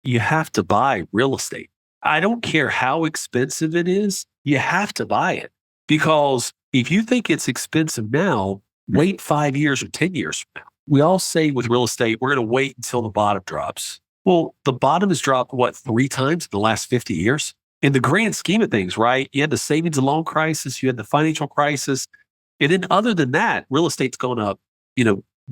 you have to buy real estate. I don't care how expensive it is, you have to buy it because if you think it's expensive now, wait 5 years or 10 years from now. We all say with real estate, we're going to wait until the bottom drops. Well, the bottom has dropped, what, three times in the last 50 years? In the grand scheme of things, right? You had the savings and loan crisis, you had the financial crisis. And then other than that, real estate's gone up,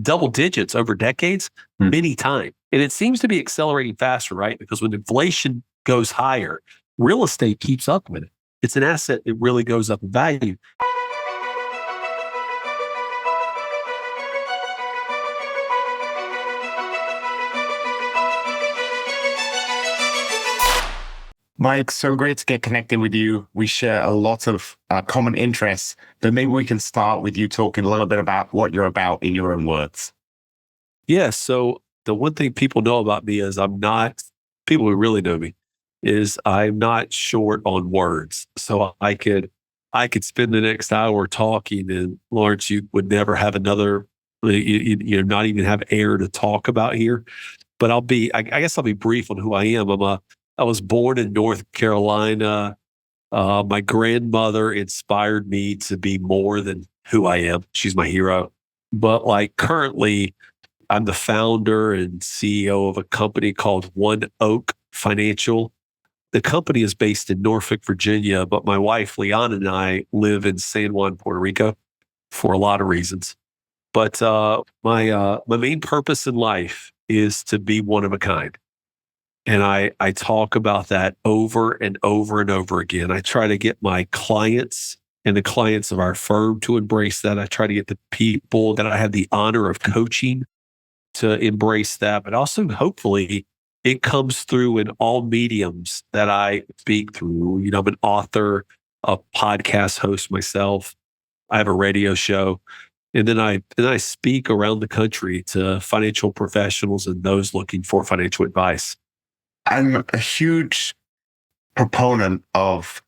double digits over decades, many times. And it seems to be accelerating faster, right? Because when inflation goes higher, real estate keeps up with it. It's an asset that really goes up in value. Mike, so great to get connected with you. We share a lot of common interests, but maybe we can start with you talking a little bit about what you're about in your own words. Yeah. So the one thing people know about me is people who really know me, is I'm not short on words. So I could spend the next hour talking, and Lawrence, you would never have another, not even have air to talk about here. But I guess I'll be brief on who I am. I was born in North Carolina. My grandmother inspired me to be more than who I am. She's my hero. But like currently, I'm the founder and CEO of a company called One Oak Financial. The company is based in Norfolk, Virginia, but my wife, Leon, and I live in San Juan, Puerto Rico for a lot of reasons. But my main purpose in life is to be one of a kind. And I talk about that over and over and over again. I try to get my clients and the clients of our firm to embrace that. I try to get the people that I have the honor of coaching to embrace that, but also hopefully it comes through in all mediums that I speak through. I'm an author, a podcast host myself. I have a radio show. And then I speak around the country to financial professionals and those looking for financial advice. I'm a huge proponent of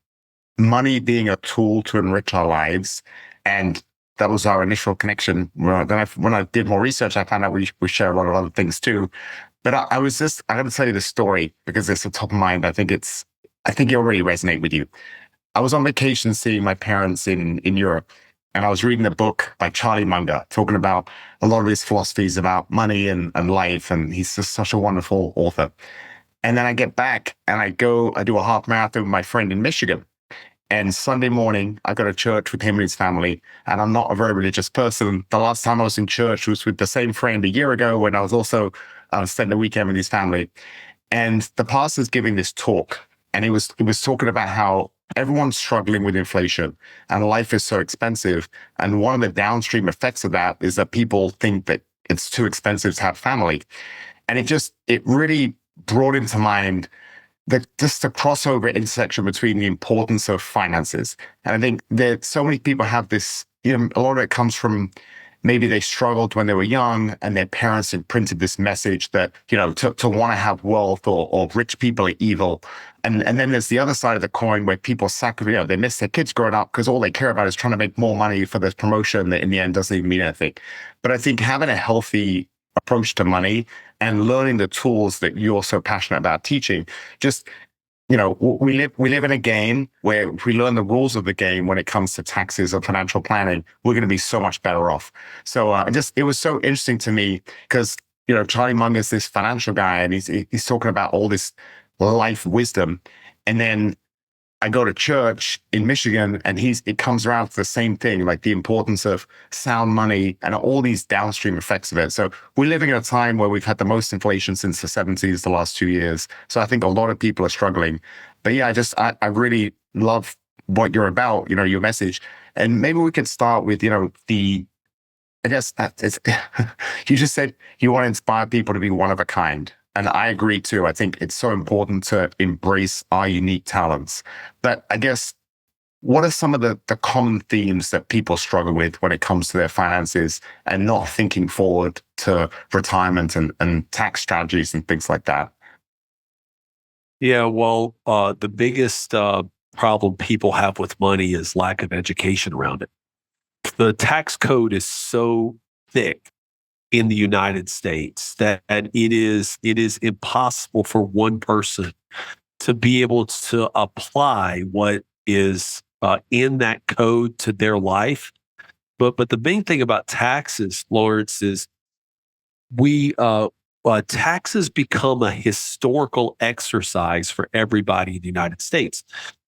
money being a tool to enrich our lives. And that was our initial connection. When I did more research, I found out we share a lot of other things too. But I got to tell you the story because it's at top of mind. I think it already resonate with you. I was on vacation seeing my parents in Europe, and I was reading a book by Charlie Munger talking about a lot of his philosophies about money and life. And he's just such a wonderful author. And then I get back and I do a half marathon with my friend in Michigan. And Sunday morning, I go to church with him and his family. And I'm not a very religious person. The last time I was in church was with the same friend a year ago when I was also spending the weekend with his family. And the pastor's giving this talk. And he was talking about how everyone's struggling with inflation and life is so expensive. And one of the downstream effects of that is that people think that it's too expensive to have family. And it really brought into mind just the crossover intersection between the importance of finances. And I think that so many people have this, a lot of it comes from maybe they struggled when they were young and their parents imprinted this message that, to want to have wealth or rich people are evil. And then there's the other side of the coin where people sacrifice, they miss their kids growing up because all they care about is trying to make more money for this promotion that in the end doesn't even mean anything. But I think having a healthy approach to money and learning the tools that you're so passionate about teaching, just, we live in a game where if we learn the rules of the game when it comes to taxes or financial planning, we're going to be so much better off. So it was so interesting to me because, Charlie Munger's this financial guy and he's talking about all this life wisdom. And then I go to church in Michigan and it comes around to the same thing, like the importance of sound money and all these downstream effects of it. So we're living in a time where we've had the most inflation since the 70s, the last 2 years. So I think a lot of people are struggling. But yeah, I really love what you're about, your message. And maybe we could start with, I guess it's, you just said you want to inspire people to be one of a kind. And I agree too. I think it's so important to embrace our unique talents. But I guess, what are some of the common themes that people struggle with when it comes to their finances and not thinking forward to retirement and tax strategies and things like that? Yeah, well, the biggest problem people have with money is lack of education around it. The tax code is so thick in the United States that it is impossible for one person to be able to apply what is in that code to their life. But the main thing about taxes, Lawrence, is we taxes become a historical exercise for everybody in the United States,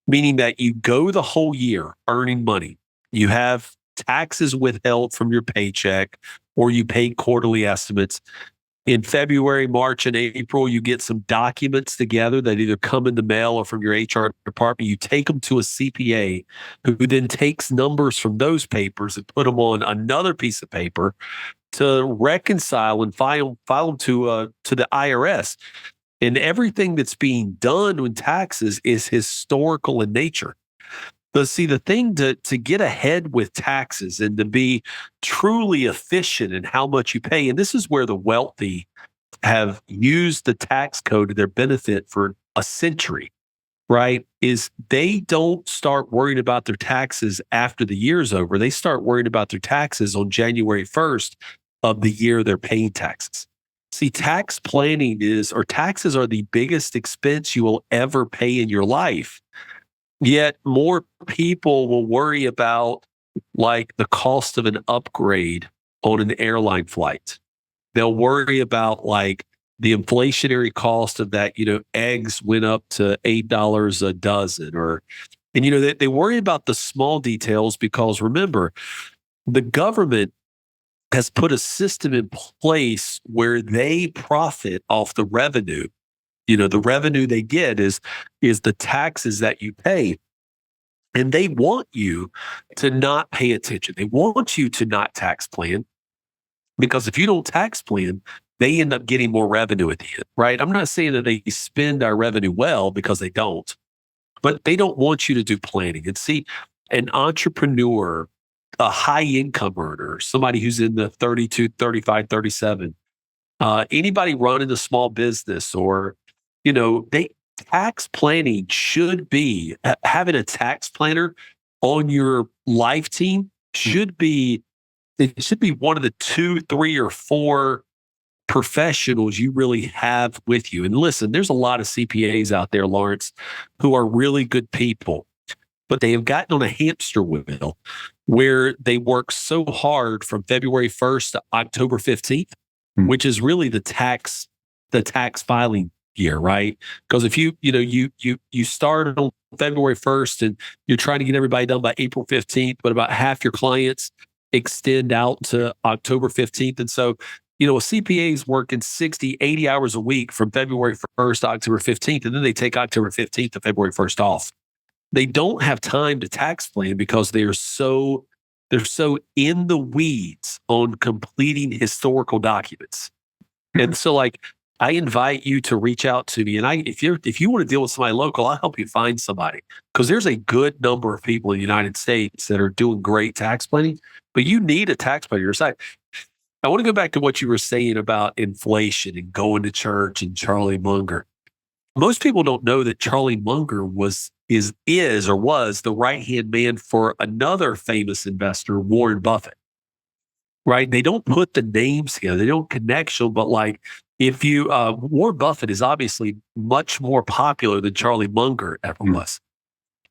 meaning that you go the whole year earning money. You have taxes withheld from your paycheck, or you pay quarterly estimates. In February, March, and April, you get some documents together that either come in the mail or from your HR department. You take them to a CPA who then takes numbers from those papers and put them on another piece of paper to reconcile and file them to the IRS. And everything that's being done with taxes is historical in nature. But see, the thing to get ahead with taxes and to be truly efficient in how much you pay, and this is where the wealthy have used the tax code to their benefit for a century, right? Is they don't start worrying about their taxes after the year's over. They start worrying about their taxes on January 1st of the year they're paying taxes. See, tax planning or taxes are the biggest expense you will ever pay in your life. Yet more people will worry about like the cost of an upgrade on an airline flight. They'll worry about like the inflationary cost of that, eggs went up to $8 a dozen and they worry about the small details because remember, the government has put a system in place where they profit off the revenue. The revenue they get is the taxes that you pay. And they want you to not pay attention. They want you to not tax plan because if you don't tax plan, they end up getting more revenue at the end, right? I'm not saying that they spend our revenue well because they don't, but they don't want you to do planning. And see, an entrepreneur, a high income earner, somebody who's in the 32, 35, 37, anybody running a small business or, they tax planning should be having a tax planner on your life team it should be one of the 2, 3, or 4 professionals you really have with you. And listen, there's a lot of CPAs out there, Lawrence, who are really good people, but they have gotten on a hamster wheel where they work so hard from February 1st to October 15th, which is really the tax filing year, right? Because if you start on February 1st and you're trying to get everybody done by April 15th, but about half your clients extend out to October 15th. And so, a CPA is working 60, 80 hours a week from February 1st to October 15th, and then they take October 15th to February 1st off. They don't have time to tax plan because they're so in the weeds on completing historical documents. And so like I invite you to reach out to me. And if you want to deal with somebody local, I'll help you find somebody because there's a good number of people in the United States that are doing great tax planning, but you need a tax planner on your side. I want to go back to what you were saying about inflation and going to church and Charlie Munger. Most people don't know that Charlie Munger was the right-hand man for another famous investor, Warren Buffett. Right? They don't put the names together. They don't connect them, but like if you Warren Buffett is obviously much more popular than Charlie Munger ever was.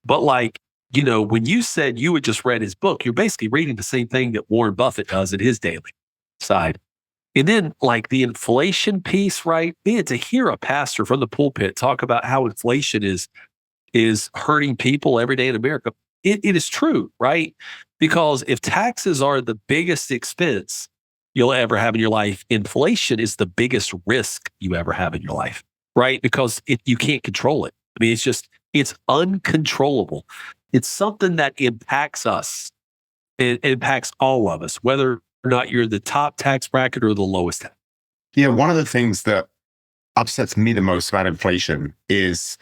But like, when you said you had just read his book, you're basically reading the same thing that Warren Buffett does in his daily side. And then like the inflation piece, right? Man, to hear a pastor from the pulpit talk about how inflation is hurting people every day in America, it is true, right? Because if taxes are the biggest expense you'll ever have in your life, inflation is the biggest risk you ever have in your life, right? Because you can't control it. I mean, it's uncontrollable. It's something that impacts us. It impacts all of us, whether or not you're the top tax bracket or the lowest. Yeah, one of the things that upsets me the most about inflation is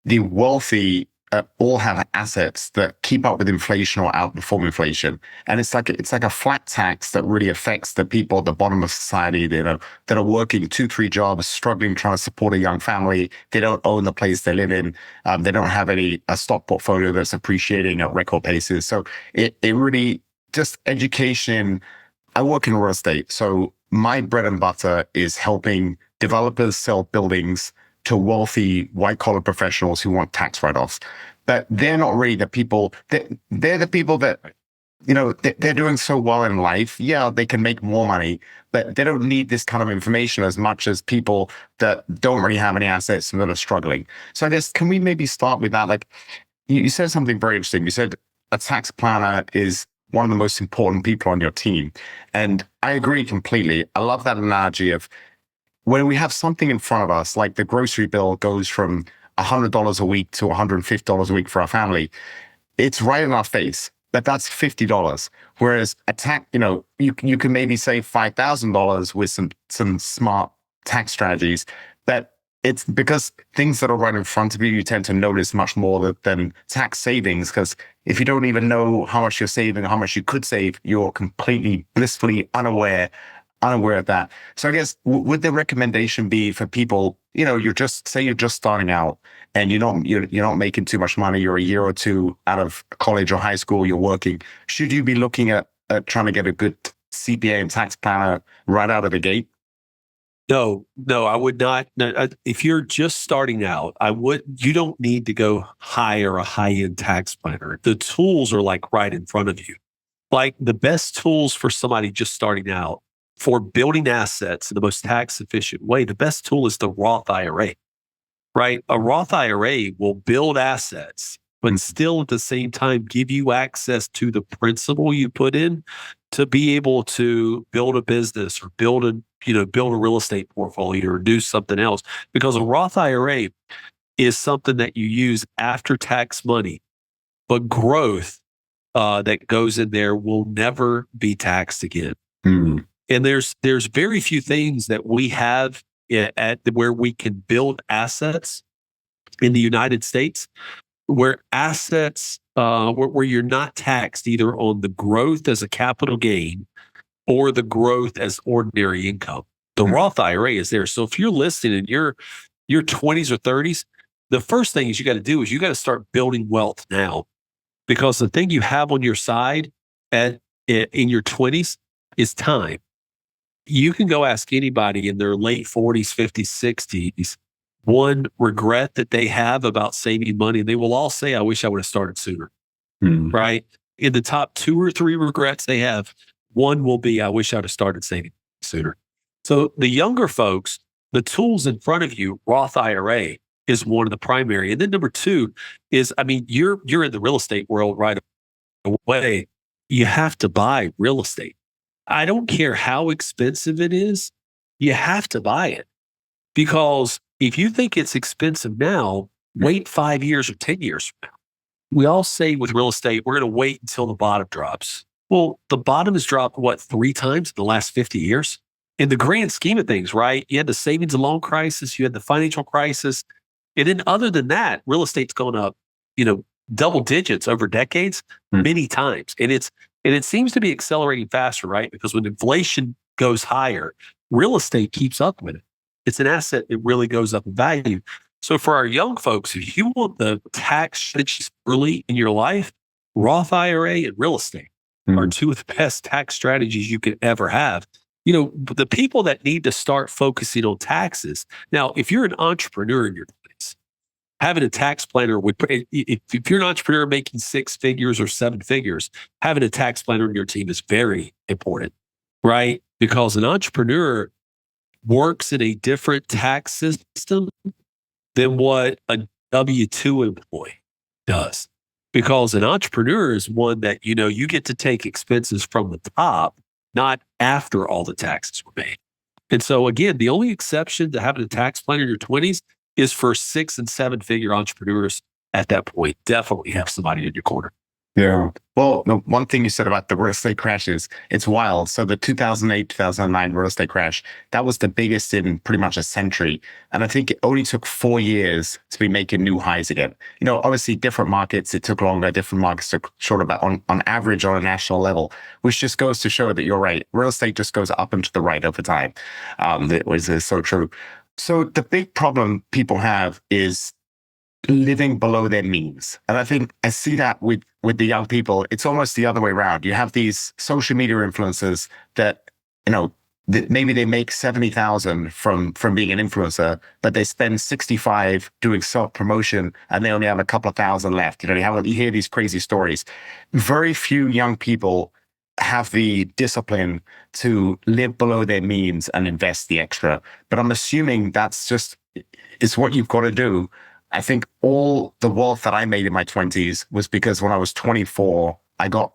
the wealthy all have assets that keep up with inflation or outperform inflation, and it's like a flat tax that really affects the people at the bottom of society that are working 2, 3 jobs, struggling trying to support a young family. They don't own the place they live in. They don't have a stock portfolio that's appreciating at record paces. So it really just education I work in real estate. So my bread and butter is helping developers sell buildings to wealthy white collar professionals who want tax write-offs. But they're not really the people they're the people that, they're doing so well in life. Yeah, they can make more money, but they don't need this kind of information as much as people that don't really have any assets and that are struggling. So I guess, can we maybe start with that? Like, you said something very interesting. You said a tax planner is one of the most important people on your team. And I agree completely. I love that analogy of when we have something in front of us, like the grocery bill goes from $100 a week to $150 a week for our family. It's right in our face that that's $50. Whereas a tax, you can maybe save $5,000 with some smart tax strategies. That it's because things that are right in front of you, you tend to notice much more than tax savings. Because if you don't even know how much you're saving, how much you could save, you're completely blissfully unaware of that. So I guess, would the recommendation be for people, you're just starting out and you're not making too much money, you're a year or two out of college or high school, you're working. Should you be looking at trying to get a good CPA and tax planner right out of the gate? No, I would not. No, if you're just starting out, you don't need to go hire a high-end tax planner. The tools are like right in front of you. Like the best tools for somebody just starting out for building assets in the most tax efficient way, the best tool is the Roth IRA, right? A Roth IRA will build assets, but still at the same time give you access to the principal you put in to be able to build a business or build a real estate portfolio or do something else. Because a Roth IRA is something that you use after tax money, but growth that goes in there will never be taxed again. Hmm. And there's very few things that we have at where we can build assets in the United States where assets where you're not taxed either on the growth as a capital gain or the growth as ordinary income. The Roth IRA is there. So if you're listening in your 20s or 30s, the first thing is you got to do is you got to start building wealth now, because the thing you have on your side in your 20s is time. You can go ask anybody in their late 40s, 50s, 60s, one regret that they have about saving money. And they will all say, I wish I would have started sooner, Hmm. right? In the top two or three regrets they have, one will be, I wish I would have started saving sooner. So the younger folks, the tools in front of you, Roth IRA is one of the primary. And then number two is, I mean, you're in the real estate world right away. You have to buy real estate. I don't care how expensive it is, you have to buy it. Because if you think it's expensive now, wait 5 years or 10 years from now. We all say with real estate, we're going to wait until the bottom drops. Well, the bottom has dropped, what, 3 times in the last 50 years? In the grand scheme of things, right? You had the savings and loan crisis, you had the financial crisis. And then other than that, real estate's gone up, double digits over decades, many times. And it seems to be accelerating faster, right? Because when inflation goes higher, real estate keeps up with it. It's an asset that really goes up in value. So for our young folks, if you want the tax strategies early in your life, Roth IRA and real estate are two of the best tax strategies you could ever have. The people that need to start focusing on taxes. Now, if you're an entrepreneur in your 20s, having a tax planner if you're an entrepreneur making 6 figures or 7 figures, having a tax planner in your team is very important, right? Because an entrepreneur works in a different tax system than what a W 2 employee does. Because an entrepreneur is one that, you get to take expenses from the top, not after all the taxes were made. And so, again, the only exception to having a tax planner in your 20s is for 6 and 7 figure entrepreneurs at that point. Definitely have somebody in your corner. Yeah. Well, the one thing you said about the real estate crashes, it's wild. So the 2008, 2009 real estate crash, that was the biggest in pretty much a century. And I think it only took 4 years to be making new highs again. Obviously different markets, it took longer. Different markets took shorter, but on average on a national level, which just goes to show that you're right. Real estate just goes up and to the right over time. That was so true. So the big problem people have is living below their means. And I think I see that with the young people. It's almost the other way around. You have these social media influencers that, you know, that maybe they make 70,000 from being an influencer, but they spend 65 doing self promotion and they only have a couple of thousand left. You know, you hear these crazy stories. Very few young people have the discipline to live below their means and invest the extra. But I'm assuming that's just, it's what you've got to do. I think all the wealth that I made in my 20s was because when I was 24, I got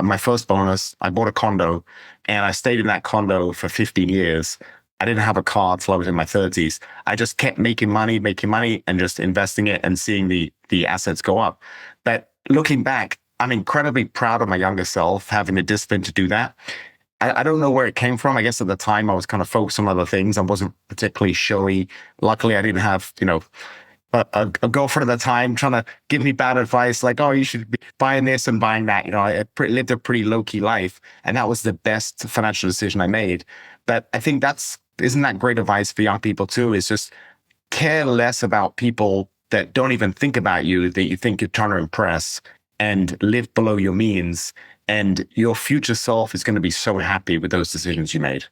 my first bonus. I bought a condo and I stayed in that condo for 15 years. I didn't have a car until I was in my 30s. I just kept making money, and just investing it and seeing the assets go up. But looking back, I'm incredibly proud of my younger self having the discipline to do that. I don't know where it came from. I guess at the time I was kind of focused on other things. I wasn't particularly showy. Luckily, I didn't have, a girlfriend at the time trying to give me bad advice, like, oh, you should be buying this and buying that. Lived a pretty low key life, and that was the best financial decision I made. But I think isn't that great advice for young people too? Is just care less about people that don't even think about you, that you think you're trying to impress, and live below your means. And your future self is going to be so happy with those decisions you made.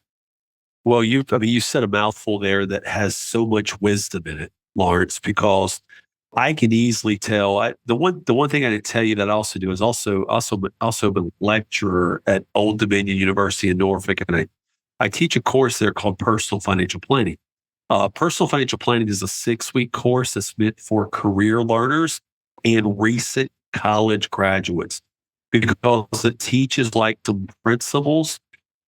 Well, you said a mouthful there that has so much wisdom in it, Lawrence, because I can easily tell. The one thing I didn't tell you that I also do is also been a lecturer at Old Dominion University in Norfolk, and I teach a course there called Personal Financial Planning. Personal Financial Planning is a 6-week course that's meant for career learners and recent college graduates because it teaches like the principles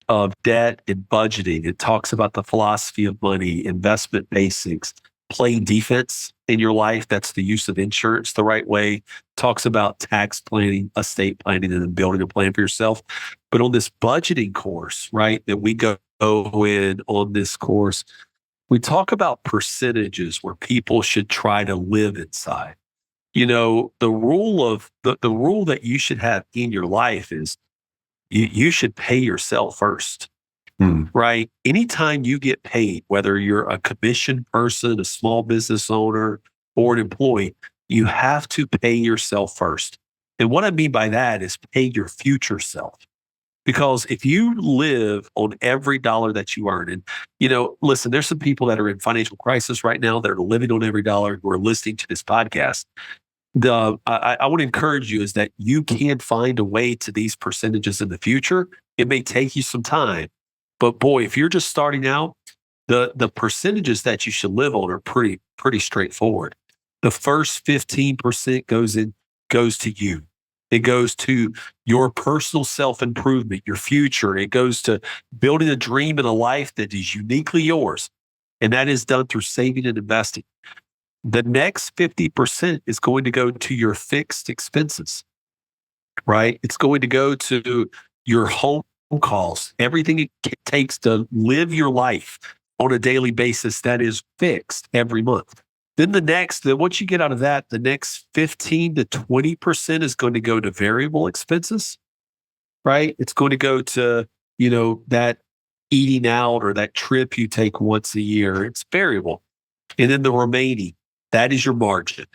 of debt and budgeting. It talks about the philosophy of money, investment basics, playing defense in your life. That's the use of insurance the right way. Talks about tax planning, estate planning, and then building a plan for yourself. But on this budgeting course, right, that we go in on this course, we talk about percentages where people should try to live inside. The rule that you should have in your life is you should pay yourself first, Hmm. right? Anytime you get paid, whether you're a commission person, a small business owner, or an employee, you have to pay yourself first. And what I mean by that is pay your future self. Because if you live on every dollar that you earn, and listen, there's some people that are in financial crisis right now that are living on every dollar who are listening to this podcast. I want to encourage you is that you can find a way to these percentages in the future. It may take you some time, but boy, if you're just starting out, the percentages that you should live on are pretty straightforward. The first 15% goes to you. It goes to your personal self improvement, your future. It goes to building a dream and a life that is uniquely yours, and that is done through saving and investing. The next 50% is going to go to your fixed expenses, right? It's going to go to your home calls, everything it takes to live your life on a daily basis that is fixed every month. Then once you get out of that, the next 15 to 20% is going to go to variable expenses, right? It's going to go to, that eating out or that trip you take once a year. It's variable. And then the remaining, that is your margin.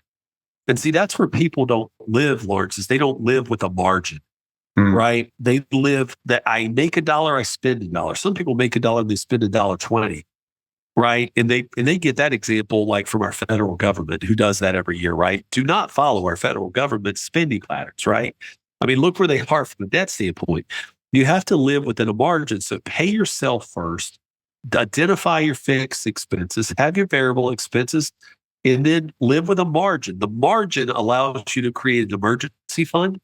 And see, that's where people don't live, Lawrence, is they don't live with a margin, Hmm. right? They live that I make $1, I spend $1. Some people make $1, they spend $1.20, right? And they get that example like from our federal government who does that every year, right? Do not follow our federal government spending patterns, right? I mean, look where they are from a debt standpoint. You have to live within a margin. So pay yourself first, identify your fixed expenses, have your variable expenses, and then live with a margin. The margin allows you to create an emergency fund,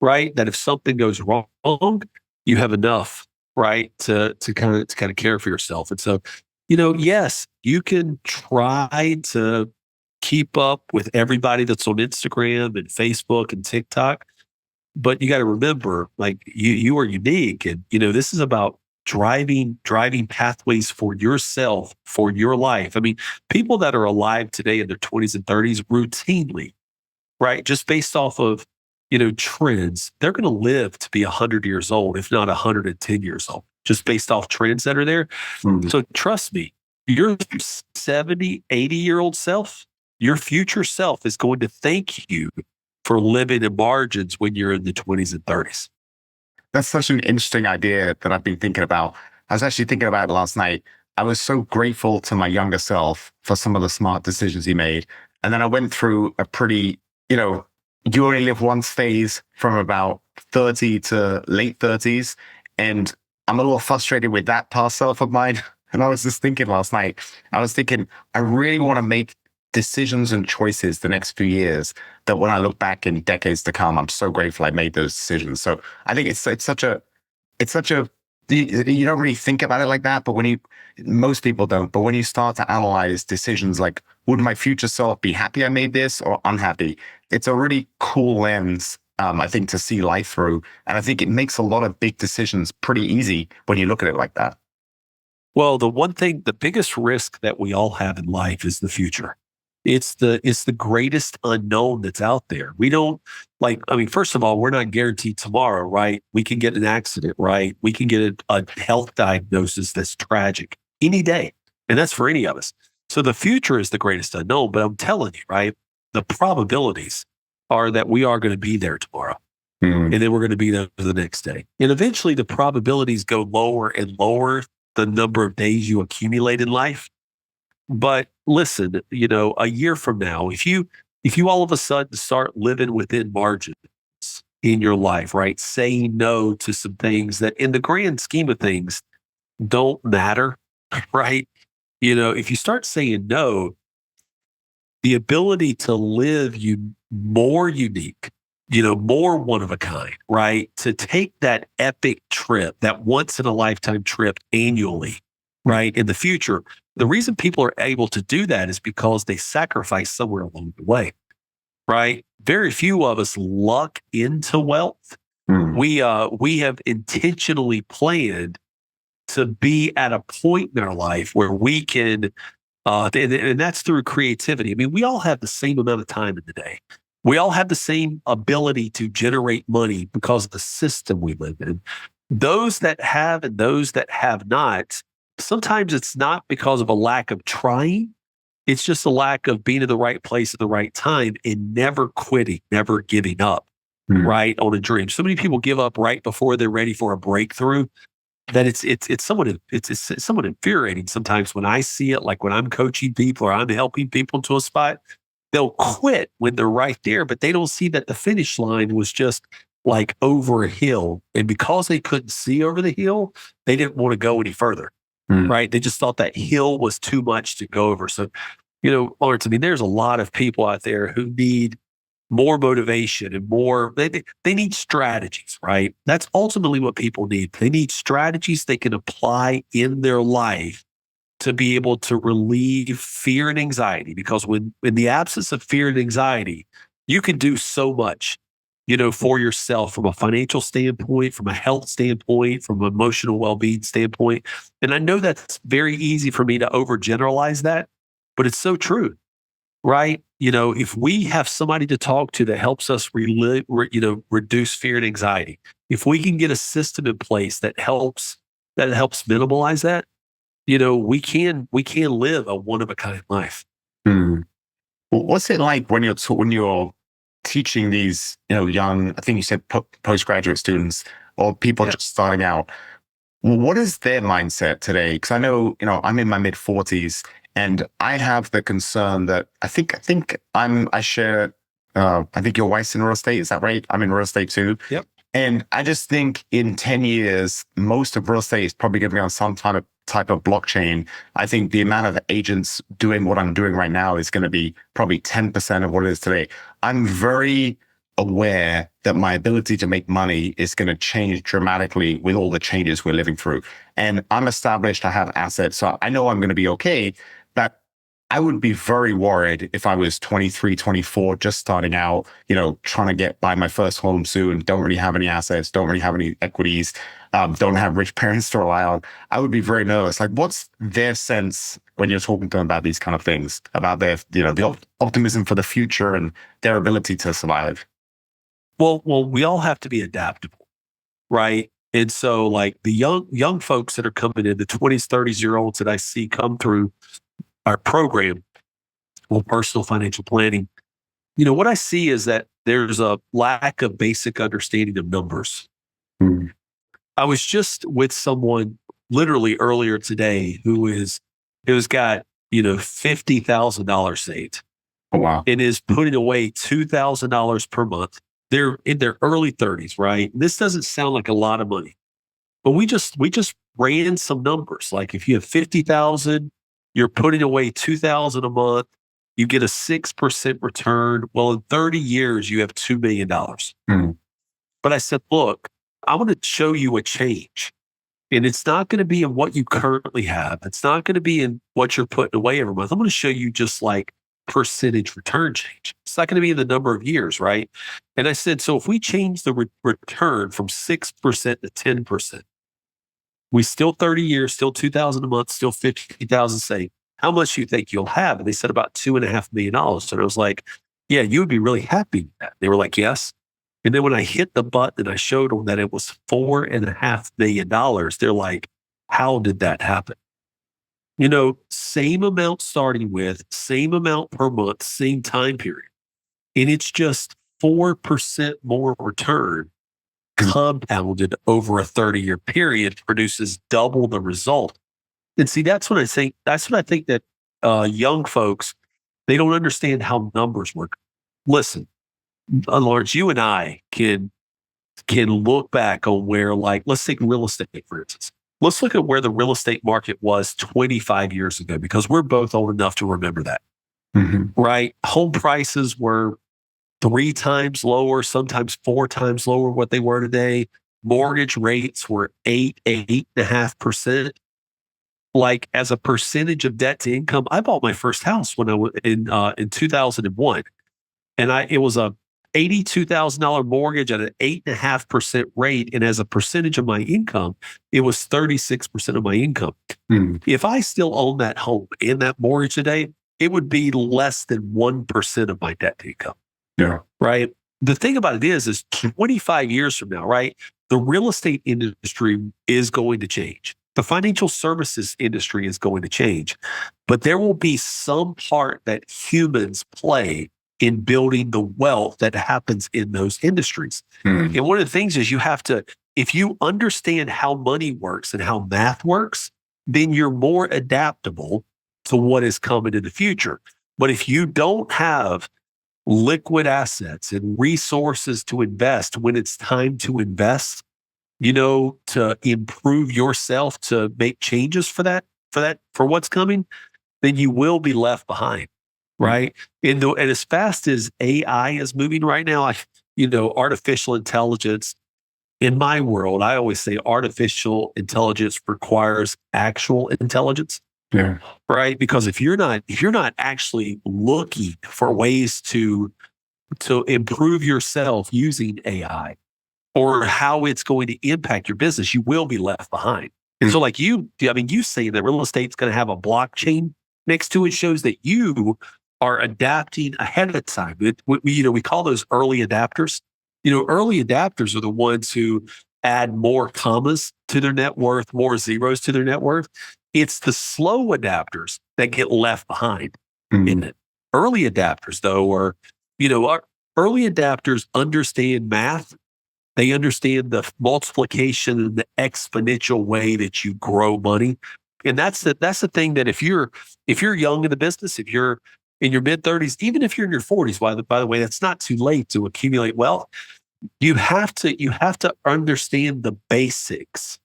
right? That if something goes wrong, you have enough, right, to kind of care for yourself. And so, yes, you can try to keep up with everybody that's on Instagram and Facebook and TikTok, but you got to remember, like you are unique, and this is about driving pathways for yourself, for your life. I mean, people that are alive today in their 20s and 30s routinely, right? Just based off of, trends, they're going to live to be 100 years old, if not 110 years old, just based off trends that are there. Hmm. So trust me, your 70, 80-year-old self, your future self is going to thank you for living in margins when you're in the 20s and 30s. That's such an interesting idea that I've been thinking about. I was actually thinking about it last night. I was so grateful to my younger self for some of the smart decisions he made. And then I went through a pretty, you only live once phase from about 30 to late 30s. And I'm a little frustrated with that past self of mine. And I was just thinking last night, I was thinking, I really want to make decisions and choices the next few years that when I look back in decades to come, I'm so grateful I made those decisions. So I think it's such a you don't really think about it like that, but most people don't. But when you start to analyze decisions like, would my future self be happy I made this or unhappy? It's a really cool lens, I think, to see life through, and I think it makes a lot of big decisions pretty easy when you look at it like that. Well, the biggest risk that we all have in life is the future. It's the greatest unknown that's out there. We don't I mean, first of all, we're not guaranteed tomorrow, right? We can get an accident, right? We can get a health diagnosis that's tragic any day. And that's for any of us. So the future is the greatest unknown, but I'm telling you, right? The probabilities are that we are going to be there tomorrow. Mm. And then we're going to be there the next day. And eventually the probabilities go lower and lower the number of days you accumulate in life. But listen, a year from now, if you all of a sudden start living within margins in your life, right? Saying no to some things that in the grand scheme of things don't matter, right? If you start saying no, the ability to live you more unique, more one of a kind, right? To take that epic trip, that once in a lifetime trip annually, right? In the future, the reason people are able to do that is because they sacrifice somewhere along the way, right? Very few of us luck into wealth. Mm. We have intentionally planned to be at a point in our life where we can and that's through creativity. I mean, we all have the same amount of time in the day. We all have the same ability to generate money because of the system we live in. Those that have and those that have not, sometimes it's not because of a lack of trying. It's just a lack of being in the right place at the right time and never quitting, never giving up, Mm. right, on a dream. So many people give up right before they're ready for a breakthrough that it's somewhat infuriating sometimes when I see it, like when I'm coaching people or I'm helping people to a spot, they'll quit when they're right there, but they don't see that the finish line was just like over a hill. And because they couldn't see over the hill, they didn't want to go any further. Mm. Right. They just thought that hill was too much to go over. So, Lawrence, I mean, there's a lot of people out there who need more motivation and more they need strategies, right? That's ultimately what people need. They need strategies they can apply in their life to be able to relieve fear and anxiety, because when in the absence of fear and anxiety, you can do so much, for yourself from a financial standpoint, from a health standpoint, from an emotional well-being standpoint. And I know that's very easy for me to overgeneralize that, but it's so true, right? If we have somebody to talk to that helps us reduce fear and anxiety, if we can get a system in place that helps minimize that, we can live a one of a kind life. Mm. Well, what's it like when you're teaching these, young, I think you said postgraduate students or people Yeah. just starting out? Well, what is their mindset today? Because I know, I'm in my mid 40s and I have the concern that I share, I think your wife's in real estate. Is that right? I'm in real estate too. Yep. And I just think in 10 years, most of real estate is probably going to be on some type of blockchain. I think the amount of agents doing what I'm doing right now is going to be probably 10% of what it is today. I'm very aware that my ability to make money is going to change dramatically with all the changes we're living through. And I'm established, I have assets, so I know I'm going to be okay. But I would be very worried if I was 23, 24, just starting out, trying to get buy my first home soon, don't really have any assets, don't really have any equities, don't have rich parents to rely on. I would be very nervous. Like, what's their sense when you're talking to them about these kind of things, about their, the optimism for the future and their ability to survive? Well, we all have to be adaptable, right? And so, like the young folks that are coming in, the 20s, 30s year olds that I see come through our program, well, personal financial planning, you know, what I see is that there's a lack of basic understanding of numbers. Mm. I was just with someone literally earlier today who's got, you know, $50,000 saved Oh, wow. and is putting away $2,000 per month. They're in their early 30s, right? This doesn't sound like a lot of money, but we just ran some numbers. Like if you have 50,000, you're putting away 2,000 a month, you get a 6% return. Well, in 30 years, you have $2 million. Mm. But I said, look, I want to show you a change. And it's not going to be in what you currently have. It's not going to be in what you're putting away every month. I'm going to show you just like percentage return change. It's not going to be in the number of years, right? And I said, so if we change the return from 6% to 10%, we still 30 years, still 2,000 a month, still 50,000 saved. How much do you think you'll have? And they said about $2.5 million. And I was like, yeah, you would be really happy with that. They were like, yes. And then when I hit the button and I showed them that it was $4.5 million, they're like, how did that happen? You know, same amount starting with, same amount per month, same time period. And it's just 4% more return compounded over a 30-year period produces double the result. And see, that's what I think that young folks, they don't understand how numbers work. Listen, Lawrence, you and I can look back on where, like, let's take real estate, for instance. Let's look at where the real estate market was 25 years ago, because we're both old enough to remember that, Mhm. right? Home prices were 3 times lower, sometimes 4 times lower what they were today. Mortgage rates were 8.5%. Like as a percentage of debt to income, I bought my first house when I was in 2001, and it was a $82,000 mortgage at an 8.5% rate, and as a percentage of my income, it was 36% of my income. Mm. If I still own that home and that mortgage today, it would be less than 1% of my debt to income. Yeah. Right. The thing about it is 25 years from now, right? The real estate industry is going to change. The financial services industry is going to change, but there will be some part that humans play in building the wealth that happens in those industries. Mm. And one of the things is if you understand how money works and how math works, then you're more adaptable to what is coming in the future. But if you don't have liquid assets and resources to invest when it's time to invest, you know, to improve yourself, to make changes for what's coming, then you will be left behind. Right. And as fast as AI is moving right now, artificial intelligence in my world, I always say artificial intelligence requires actual intelligence. Yeah. Right. Because if you're not actually looking for ways to improve yourself using AI or how it's going to impact your business, you will be left behind. And so, like you say that real estate's going to have a blockchain next to it shows that you are adapting ahead of time. We call those early adapters. You know, early adapters are the ones who add more commas to their net worth, more zeros to their net worth. It's the slow adapters that get left behind in Mm. it. Early adapters, though, our early adapters understand math. They understand the multiplication and the exponential way that you grow money. And that's the thing that if you're young in the business, if you're in your mid 30s, even if you're in your 40s, by the way, that's not too late to accumulate wealth. You have to understand the basics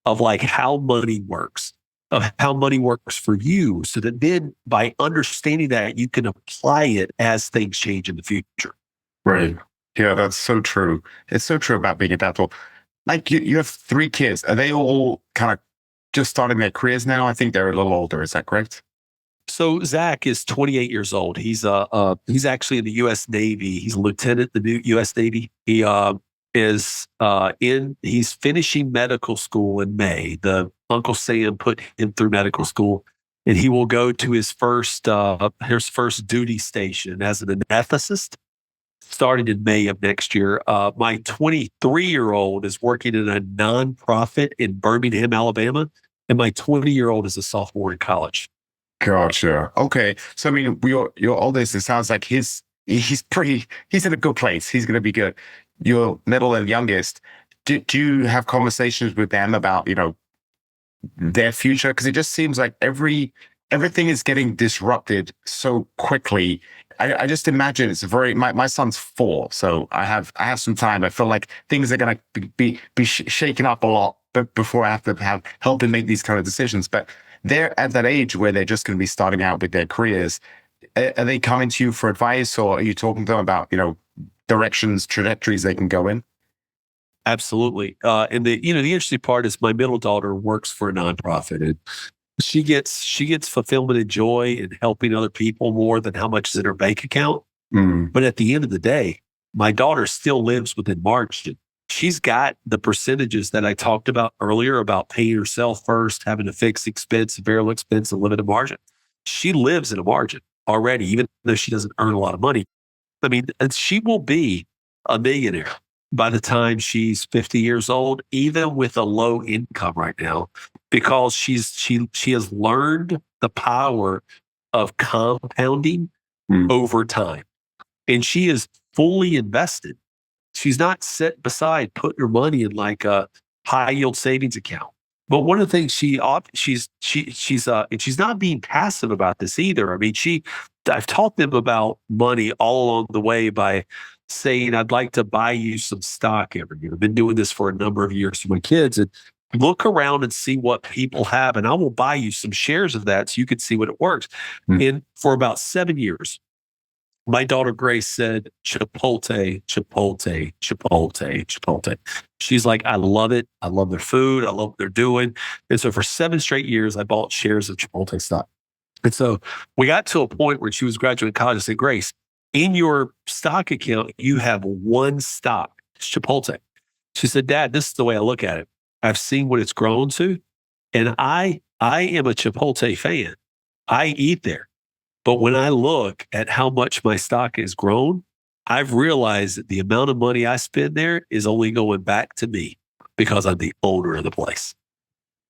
of like how money works, of how money works for you, so that then by understanding that you can apply it as things change in the future. Right. Yeah, that's so true. It's so true about being adaptable. Like you have 3 kids. Are they all kind of just starting their careers now? I think they're a little older. Is that correct? So Zach is 28 years old. He's actually in the U.S. Navy. He's a lieutenant in the new U.S. Navy. He's finishing medical school in May. The Uncle Sam put him through medical school, and he will go to his first duty station as an anesthetist starting in May of next year. My 23-year-old is working in a nonprofit in Birmingham, Alabama, and my 20-year-old is a sophomore in college. Gotcha. Okay. So I mean, your oldest, it sounds like he's in a good place. He's gonna be good. Your middle and youngest, do you have conversations with them about, their future? Because it just seems like everything is getting disrupted so quickly. I just imagine it's a very my son's 4, so I have some time. I feel like things are gonna be shaken up a lot before I have to help him make these kind of decisions. But they're at that age where they're just going to be starting out with their careers. Are they coming to you for advice, or are you talking to them about, directions, trajectories they can go in? Absolutely. And the interesting part is my middle daughter works for a nonprofit, and she gets fulfillment and joy in helping other people more than how much is in her bank account. Mm, But at the end of the day, my daughter still lives within margin. She's got the percentages that I talked about earlier about paying herself first, having a fixed expense, a variable expense, and limited margin. She lives in a margin already, even though she doesn't earn a lot of money. I mean, and she will be a millionaire by the time she's 50 years old, even with a low income right now, because she has learned the power of compounding mm, over time. And she is fully invested. She's not set beside putting her money in like a high yield savings account. But one of the things she's not being passive about this either. I mean, I've taught them about money all along the way by saying, I'd like to buy you some stock every year. I've been doing this for a number of years for my kids, and look around and see what people have, and I will buy you some shares of that so you can see what it works. mm. And for about 7 years, my daughter Grace said Chipotle, Chipotle, Chipotle, Chipotle. She's like, I love it. I love their food. I love what they're doing. And so for 7 straight years, I bought shares of Chipotle stock. And so we got to a point where she was graduating college. I said, Grace, in your stock account, you have one stock, it's Chipotle. She said, Dad, this is the way I look at it. I've seen what it's grown to, and I am a Chipotle fan. I eat there. But when I look at how much my stock has grown, I've realized that the amount of money I spend there is only going back to me because I'm the owner of the place.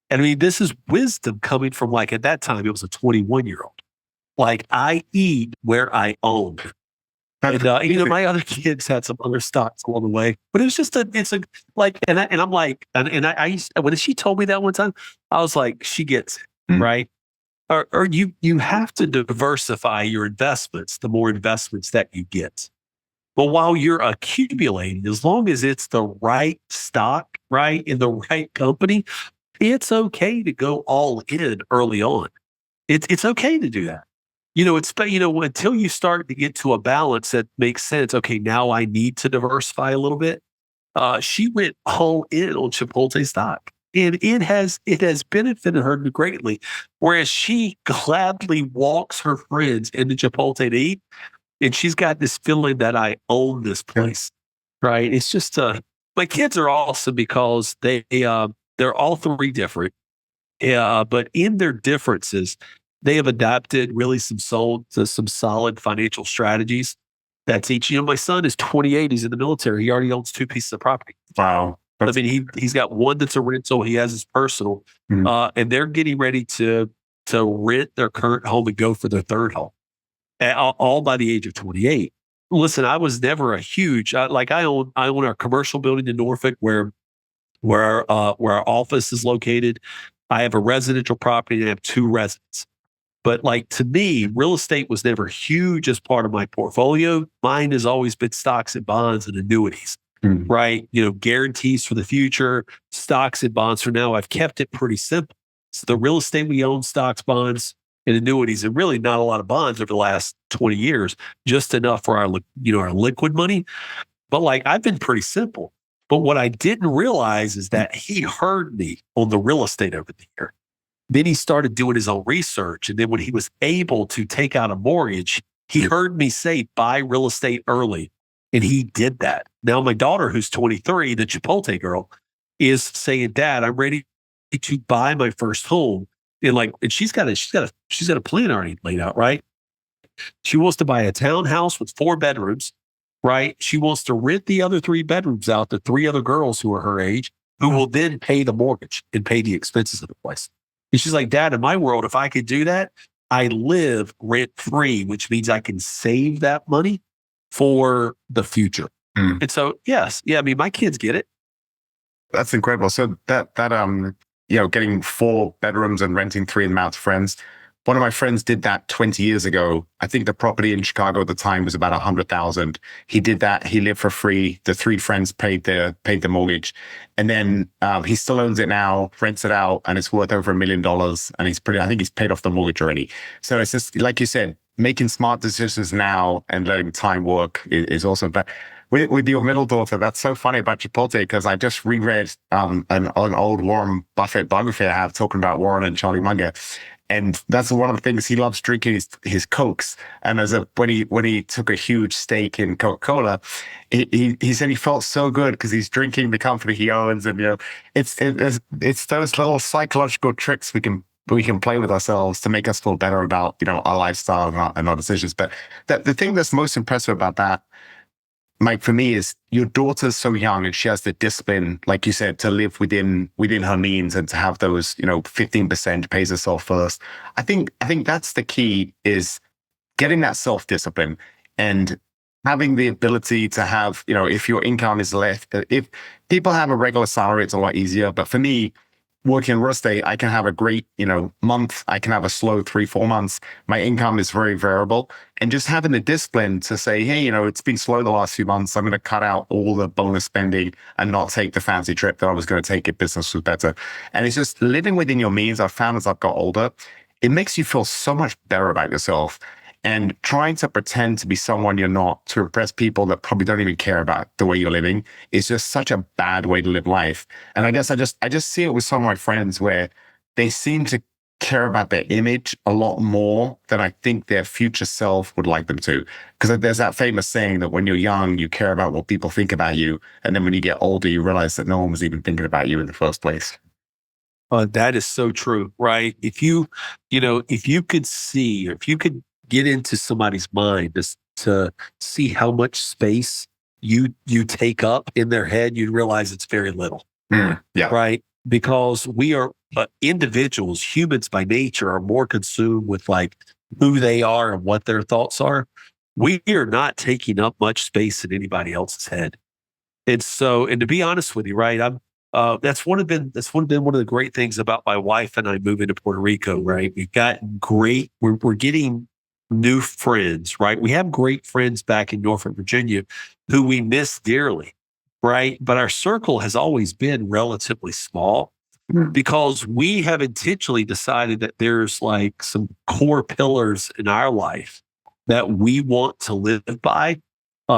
And I mean, this is wisdom coming from, like, at that time, it was a 21-year-old. Like, I eat where I own. That's And, my other kids had some other stocks along the way, but it was just it's a, like, and I'm like, I used, when she told me that one time, I was like, she gets it, mm, right? Or you have to diversify your investments, the more investments that you get. But while you're accumulating, as long as it's the right stock, right, in the right company, it's okay to go all in early on. It's okay to do that. Until you start to get to a balance that makes sense. Okay, now I need to diversify a little bit. She went all in on Chipotle stock, and it has benefited her greatly. Whereas she gladly walks her friends into Chipotle to eat, and she's got this feeling that I own this yeah. place, right? It's just my kids are awesome because they're all three different, yeah, but in their differences, they have adapted really some solid financial strategies that teach. My son is 28. He's in the military. He already owns two pieces of property. Wow. I That's mean, he's got one that's a rental. He has his personal, mm, and they're getting ready to rent their current home and go for their third home, all by the age of 28. Listen, I was never a huge like I own our commercial building in Norfolk where our office is located. I have a residential property and I have two residents. But like, to me, real estate was never huge as part of my portfolio. Mine has always been stocks and bonds and annuities, mm, right? Guarantees for the future, stocks and bonds for now. I've kept it pretty simple. So the real estate we own, stocks, bonds, and annuities, and really not a lot of bonds over the last 20 years, just enough for our liquid money. But like, I've been pretty simple. But what I didn't realize is that he heard me on the real estate over the year. Then he started doing his own research. And then when he was able to take out a mortgage, he heard me say, buy real estate early. And he did that. Now, my daughter, who's 23, the Chipotle girl, is saying, Dad, I'm ready to buy my first home. And she's got a plan already laid out, right? She wants to buy a townhouse with 4 bedrooms, right? She wants to rent the other 3 bedrooms out to 3 other girls who are her age, who will then pay the mortgage and pay the expenses of the place. And she's like, Dad, in my world, if I could do that, I live rent free, which means I can save that money for the future. Mm. And so, yes, yeah, I mean, my kids get it. That's incredible. So getting 4 bedrooms and renting three of them out to friends. One of my friends did that 20 years ago. I think the property in Chicago at the time was about 100,000. He did that. He lived for free. The three friends paid the mortgage, and then he still owns it now, rents it out, and it's worth over $1 million. And I think he's paid off the mortgage already. So it's just like you said, making smart decisions now and letting time work is awesome. But with your middle daughter, that's so funny about Chipotle because I just reread an old Warren Buffett biography I have talking about Warren and Charlie Munger. And that's one of the things he loves drinking his Cokes. And when he took a huge stake in Coca-Cola, he said he felt so good because he's drinking the company he owns. And, it's those little psychological tricks we can play with ourselves to make us feel better about, our lifestyle and our decisions. But the thing that's most impressive about that, Mike, for me is your daughter's so young and she has the discipline, like you said, to live within her means and to have those, 15% pays herself first. I think that's the key is getting that self-discipline and having the ability to have, if your income is less, if people have a regular salary, it's a lot easier. But for me, working in real estate, I can have a great, month. I can have a slow 3-4 months. My income is very variable. And just having the discipline to say, hey, it's been slow the last few months. I'm going to cut out all the bonus spending and not take the fancy trip that I was going to take if business was better. And it's just living within your means. I've found as I've got older, it makes you feel so much better about yourself. And trying to pretend to be someone you're not to impress people that probably don't even care about the way you're living is just such a bad way to live life. And I guess I just see it with some of my friends where they seem to care about their image a lot more than I think their future self would like them to. Because there's that famous saying that when you're young, you care about what people think about you. And then when you get older, you realize that no one was even thinking about you in the first place. That is so true, right? If you could see, or if you could get into somebody's mind to see how much space you take up in their head, you'd realize it's very little, Yeah. right? Because we are individuals, humans by nature, are more consumed with like who they are and what their thoughts are. We are not taking up much space in anybody else's head. And so, and to be honest with you, right, that's been one of the great things about my wife and I moving to Puerto Rico, right? We're getting new friends, right? We have great friends back in Norfolk, Virginia, who we miss dearly, right? But our circle has always been relatively small because we have intentionally decided that there's like some core pillars in our life that we want to live by.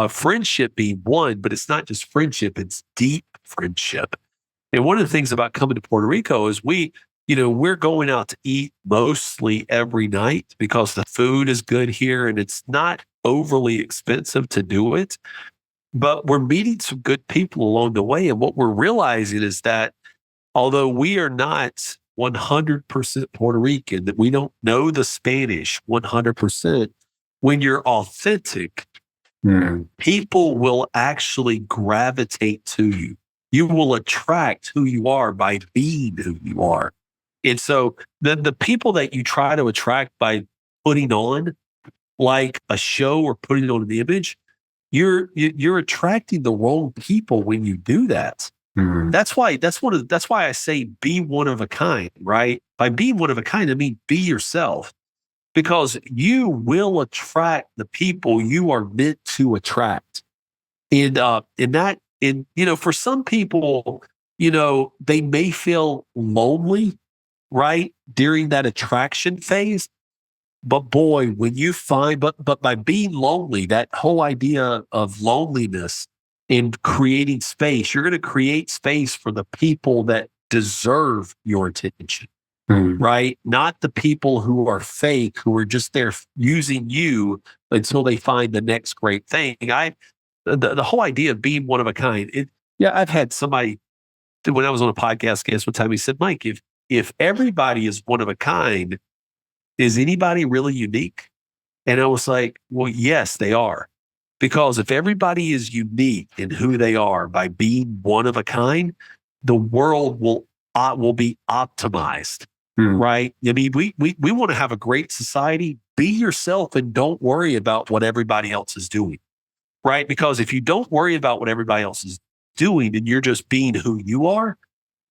Friendship being one, but it's not just friendship, it's deep friendship. And one of the things about coming to Puerto Rico is we're going out to eat mostly every night because the food is good here and it's not overly expensive to do it. But we're meeting some good people along the way. And what we're realizing is that although we are not 100% Puerto Rican, that we don't know the Spanish 100%, when you're authentic, people will actually gravitate to you. You will attract who you are by being who you are. And so the people that you try to attract by putting on like a show or putting on an image, you're attracting the wrong people when you do that. That's why I say be one of a kind, right? By being one of a kind, I mean be yourself because you will attract the people you are meant to attract. For some people, they may feel lonely, right, during that attraction phase. But boy, when you find, but by being lonely, that whole idea of loneliness in creating space, you're going to create space for the people that deserve your attention, right? Not the people who are fake, who are just there using you until they find the next great thing. The whole idea of being one of a kind. I've had somebody when I was on a podcast guest one time. He said, "Mike, if everybody is one of a kind, is anybody really unique?" And I was like, "Well, yes, they are, because if everybody is unique in who they are by being one of a kind, the world will be optimized." Mm. right? I mean, we want to have a great society. Be yourself and don't worry about what everybody else is doing, right? Because if you don't worry about what everybody else is doing and you're just being who you are,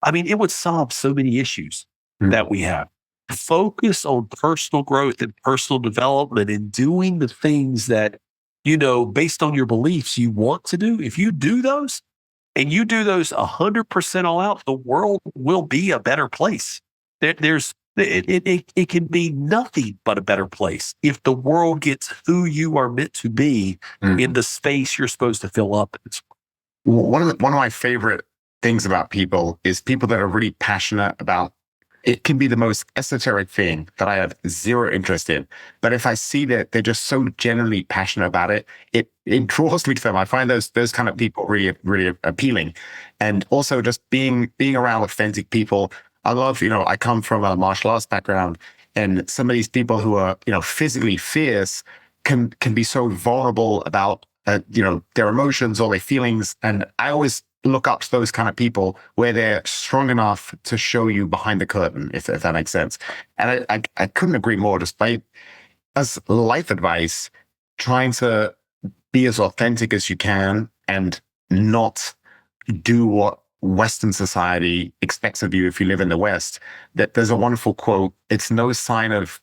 I mean, it would solve so many issues Mm. that we have. Focus on personal growth and personal development and doing the things that, based on your beliefs you want to do. If you do those and you do those 100% all out, the world will be a better place. It can be nothing but a better place if the world gets who you are meant to be in Mm. the space you're supposed to fill up. One of my favorite things about people is people that are really passionate about. It can be the most esoteric thing that I have zero interest in, but if I see that they're just so genuinely passionate about it, it draws me to them. I find those kind of people really appealing, and also just being around authentic people. I love, I come from a martial arts background, and some of these people who are, physically fierce can be so vulnerable about their emotions or their feelings. And I always look up to those kind of people where they're strong enough to show you behind the curtain, if that makes sense. And I couldn't agree more. Just as life advice, trying to be as authentic as you can and not do what Western society expects of you if you live in the West. That there's a wonderful quote: "It's no sign of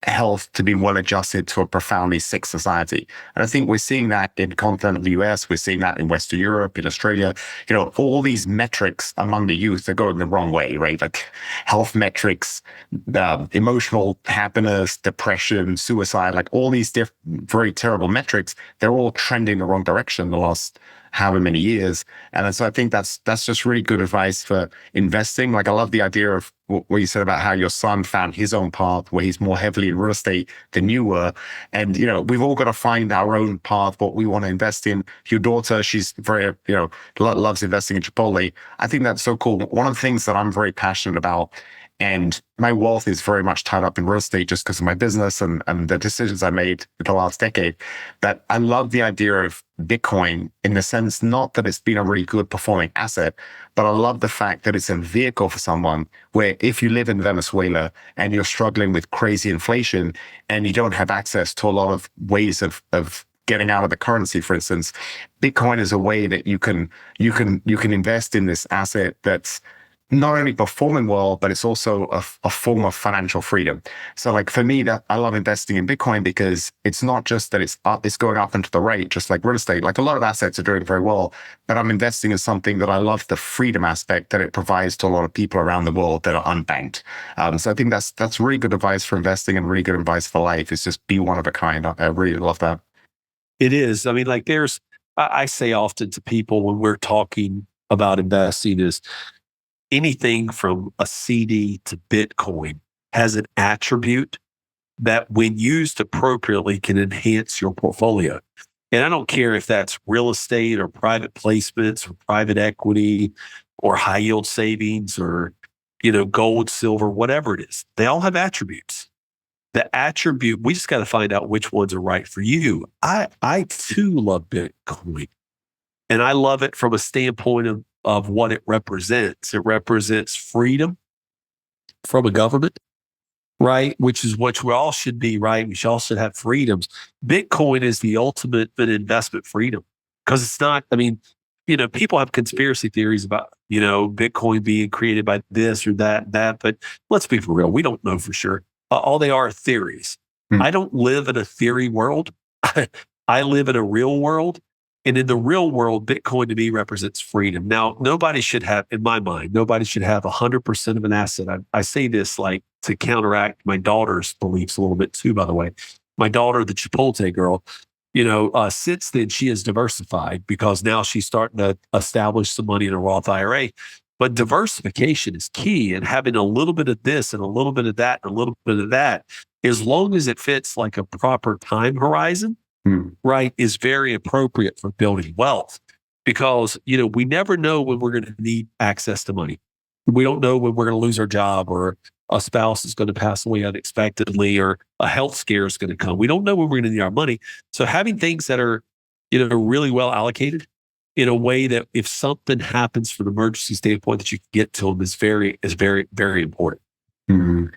health to be well adjusted to a profoundly sick society." And I think we're seeing that in continental US, we're seeing that in Western Europe, in Australia. All these metrics among the youth are going the wrong way, right? Like health metrics, emotional happiness, depression, suicide, like all these very terrible metrics, they're all trending the wrong direction in the last however many years. And so I think that's just really good advice for investing. Like I love the idea of what you said about how your son found his own path where he's more heavily in real estate than you were. And, we've all got to find our own path, what we want to invest in. Your daughter, she's very, loves investing in Chipotle. I think that's so cool. One of the things that I'm very passionate about, and my wealth is very much tied up in real estate just because of my business and the decisions I made in the last decade. But I love the idea of Bitcoin in the sense, not that it's been a really good performing asset, but I love the fact that it's a vehicle for someone where if you live in Venezuela and you're struggling with crazy inflation and you don't have access to a lot of ways of getting out of the currency, for instance, Bitcoin is a way that you can invest in this asset that's not only performing well, but it's also a form of financial freedom. So like for me, that I love investing in Bitcoin because it's not just that it's going up and to the right, just like real estate. Like a lot of assets are doing very well, but I'm investing in something that I love the freedom aspect that it provides to a lot of people around the world that are unbanked. So I think that's really good advice for investing and really good advice for life. Is just be one of a kind. I really love that. It is. I mean, like I say often to people when we're talking about investing is anything from a CD to Bitcoin has an attribute that when used appropriately can enhance your portfolio. And I don't care if that's real estate or private placements or private equity or high yield savings or, gold, silver, whatever it is. They all have attributes. The attribute, we just got to find out which ones are right for you. I too love Bitcoin. And I love it from a standpoint of what it represents. It represents freedom from a government, right? Which is what we all should be, right? We all should have freedoms. Bitcoin is the ultimate investment freedom because it's not, I mean, people have conspiracy theories about, Bitcoin being created by this or that. But let's be for real. We don't know for sure. All they are theories. Hmm. I don't live in a theory world. I live in a real world. And in the real world, Bitcoin to me represents freedom. Now, nobody should have, in my mind, nobody should have 100% of an asset. I say this like to counteract my daughter's beliefs a little bit too, by the way. My daughter, the Chipotle girl, since then she has diversified because now she's starting to establish some money in a Roth IRA. But diversification is key, and having a little bit of this and a little bit of that and a little bit of that, as long as it fits like a proper time horizon, Hmm. right, is very appropriate for building wealth because, we never know when we're going to need access to money. We don't know when we're going to lose our job or a spouse is going to pass away unexpectedly or a health scare is going to come. We don't know when we're going to need our money. So having things that are, really well allocated in a way that if something happens from an emergency standpoint that you can get to them is very, very important. Mhm.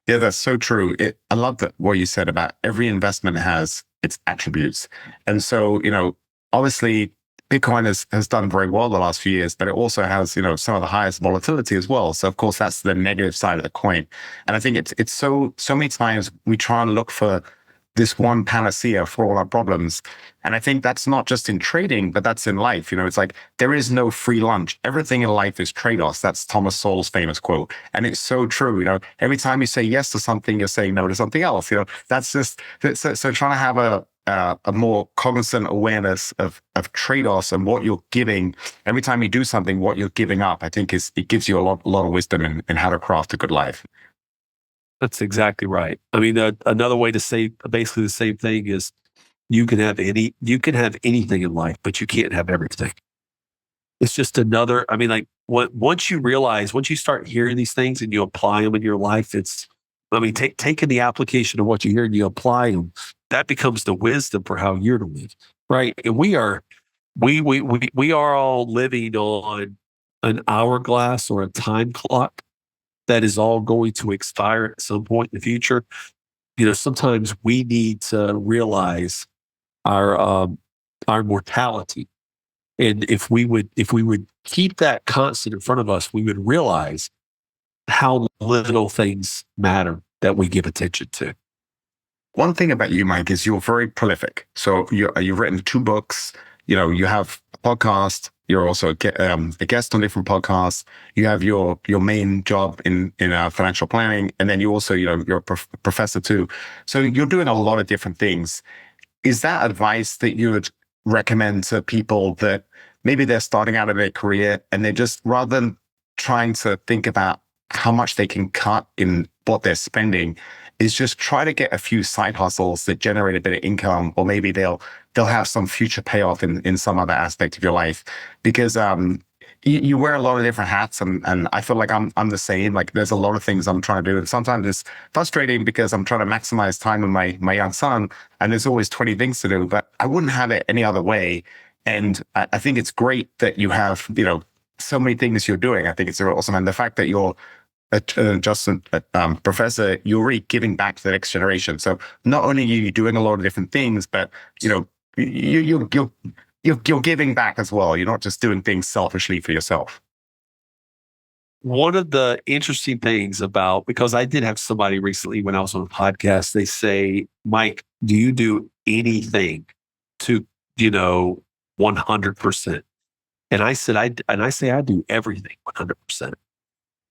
Yeah, that's so true. I love that what you said about every investment has its attributes. And so, obviously Bitcoin has done very well the last few years, but it also has, some of the highest volatility as well. So of course that's the negative side of the coin. And I think it's so many times we try and look for this one panacea for all our problems. And I think that's not just in trading, but that's in life. It's like there is no free lunch. Everything in life is trade-offs. That's Thomas Sowell's famous quote. And it's so true. Every time you say yes to something, you're saying no to something else. That's just so trying to have a more cognizant awareness of trade-offs and what you're giving every time you do something, what you're giving up, I think it gives you a lot of wisdom in how to craft a good life. That's exactly right. I mean, another way to say basically the same thing is you can have anything in life, but you can't have everything. It's just another, I mean, like once you start hearing these things and you apply them in your life, I mean, taking the application of what you hear and you apply them, that becomes the wisdom for how you're to live. Right. And we are all living on an hourglass or a time clock that is all going to expire at some point in the future. Sometimes we need to realize our, our mortality. And if we would keep that constant in front of us, we would realize how little things matter that we give attention to. One thing about you, Mike, is you're very prolific. So you've written 2 books. You have a podcast. You're also a guest on different podcasts. You have your main job in financial planning, and then you also you're a professor too. So you're doing a lot of different things. Is that advice that you would recommend to people that maybe they're starting out in their career and they just, rather than trying to think about how much they can cut in what they're spending, is just try to get a few side hustles that generate a bit of income, or maybe they'll have some future payoff in some other aspect of your life? Because you wear a lot of different hats, and I feel like I'm the same. Like there's a lot of things I'm trying to do, and sometimes it's frustrating because I'm trying to maximize time with my young son, and there's always 20 things to do. But I wouldn't have it any other way. And I think it's great that you have so many things you're doing. I think it's awesome, and the fact that you're Justin, professor, you're really giving back to the next generation. So not only are you doing a lot of different things, but you're giving back as well. You're not just doing things selfishly for yourself. One of the interesting things about, because I did have somebody recently when I was on a podcast, they say, Mike, do you do anything to, 100%? And I said, I say, I do everything 100%.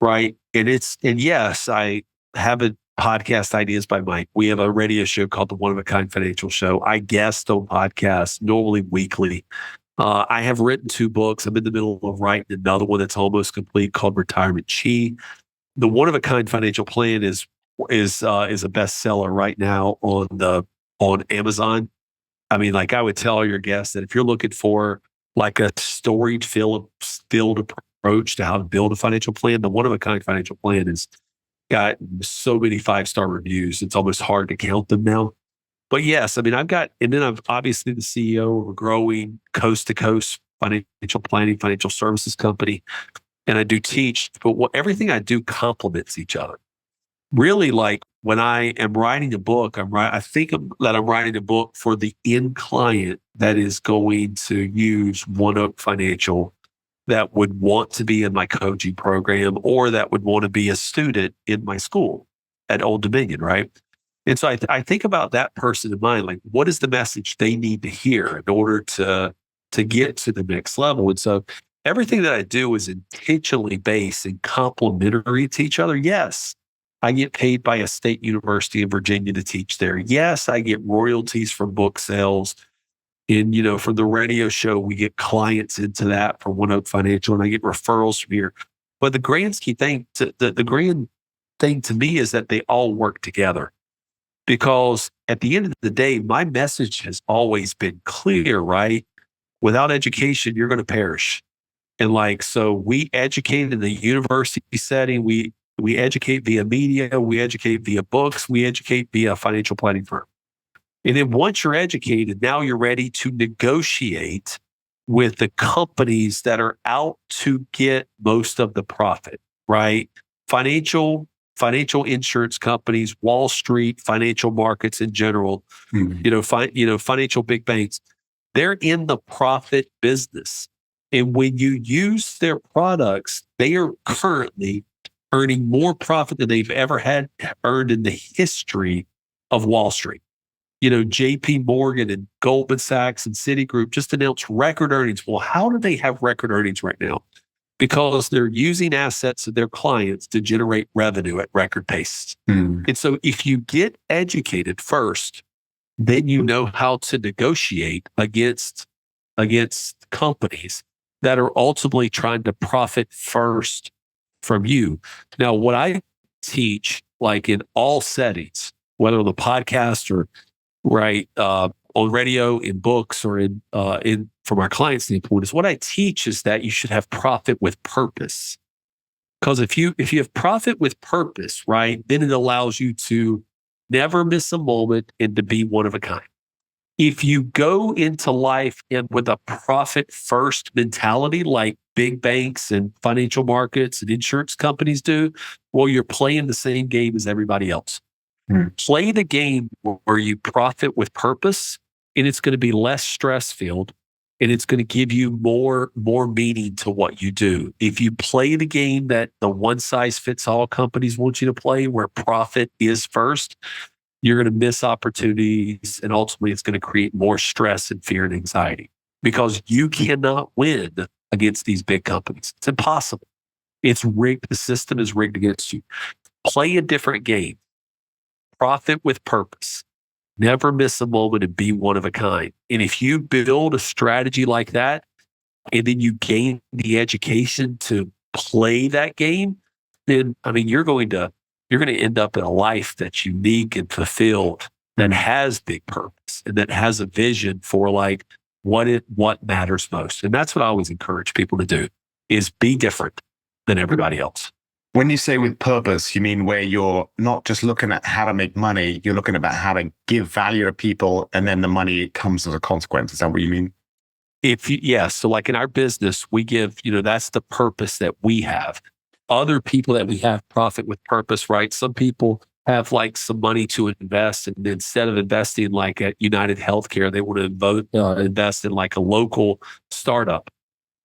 Right. And yes, I have a podcast ideas by Mike. We have a radio show called the One of a Kind Financial Show. I guest on podcasts, normally weekly. I have written 2 books. I'm in the middle of writing another one that's almost complete called Retirement Chi. The One of a Kind Financial Plan is a bestseller right now on Amazon. I mean, like I would tell your guests that if you're looking for like a storied filled approach to how to build a financial plan, the One of a Kind Financial Plan has got so many 5-star reviews. It's almost hard to count them now. But yes, I mean, and then I'm obviously the CEO of a growing coast to coast financial planning, financial services company. And I do teach, but everything I do complements each other. Really, like when I am writing a book, I think that I'm writing a book for the end client that is going to use One Oak Financial, that would want to be in my coaching program, or that would want to be a student in my school at Old Dominion, right? And so I think about that person in mind, like what is the message they need to hear in order to get to the next level? And so everything that I do is intentionally based and complementary to each other. Yes, I get paid by a state university in Virginia to teach there. Yes, I get royalties from book sales. And, from the radio show, we get clients into that for One Oak Financial, and I get referrals from here. But the grand key thing, the grand thing to me is that they all work together, because at the end of the day, my message has always been clear, right? Without education, you're going to perish. And so we educate in the university setting. We educate via media. We educate via books. We educate via financial planning firm. And then once you're educated, now you're ready to negotiate with the companies that are out to get most of the profit, right? Financial financial insurance companies, Wall Street, financial markets in general, financial big banks, they're in the profit business. And when you use their products, they are currently earning more profit than they've ever had earned in the history of Wall Street. JP Morgan and Goldman Sachs and Citigroup just announced record earnings. Well, how do they have record earnings right now? Because they're using assets of their clients to generate revenue at record pace. And so if you get educated first, then you know how to negotiate against companies that are ultimately trying to profit first from you. Now, what I teach, like in all settings, whether on the podcast or on radio, in books, or in from our clients' standpoint, is what I teach is that you should have profit with purpose. Because if you have profit with purpose, right, then it allows you to never miss a moment and to be one of a kind. If you go into life with a profit first mentality, like big banks and financial markets and insurance companies do, well, you're playing the same game as everybody else. Play the game where you profit with purpose, and it's going to be less stress filled, and it's going to give you more meaning to what you do. If you play the game that the one size fits all companies want you to play, where profit is first, you're going to miss opportunities, and ultimately it's going to create more stress and fear and anxiety, because you cannot win against these big companies. It's impossible. It's rigged. The system is rigged against you. Play a different game. Profit with purpose. Never miss a moment and be one of a kind. And if you build a strategy like that, and then you gain the education to play that game, then you're going to end up in a life that's unique and fulfilled, that has big purpose and that has a vision for like what matters most. And that's what I always encourage people to do, is be different than everybody else. When you say with purpose, you mean where you're not just looking at how to make money, you're looking about how to give value to people, and then the money comes as a consequence. Is that what you mean? So like in our business, we give, that's the purpose that we have. Other people that we have profit with purpose, right? Some people have like some money to invest, and instead of investing like at United Healthcare, they want to invest in like a local startup,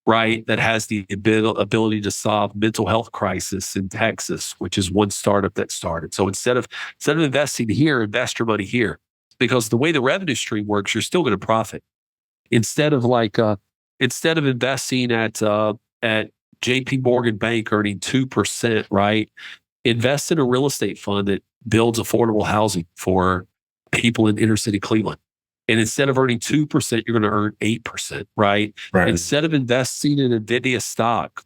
right? That has the ability to solve mental health crisis in Texas, which is one startup that started. So instead of investing here, invest your money here, because the way the revenue stream works, you're still going to profit. Instead of investing at JP Morgan Bank earning 2%, right? Invest in a real estate fund that builds affordable housing for people in inner city Cleveland. And instead of earning 2%, you're going to earn 8%, right? Instead of investing in NVIDIA stock,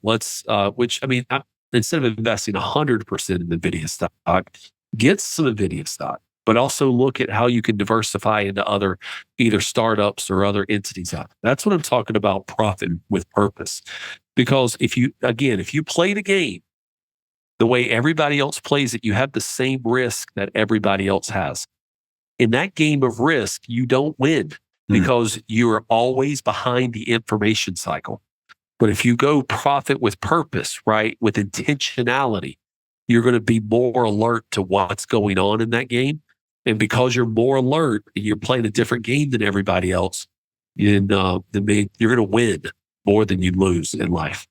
instead of investing 100% in NVIDIA stock, get some NVIDIA stock, but also look at how you can diversify into other either startups or other entities out there. That's what I'm talking about, profit with purpose. Because if you play the game the way everybody else plays it, you have the same risk that everybody else has. In that game of risk, you don't win because you're always behind the information cycle. But if you go profit with purpose, right, with intentionality, you're going to be more alert to what's going on in that game. And because you're more alert and you're playing a different game than everybody else, you're going to win more than you lose in life.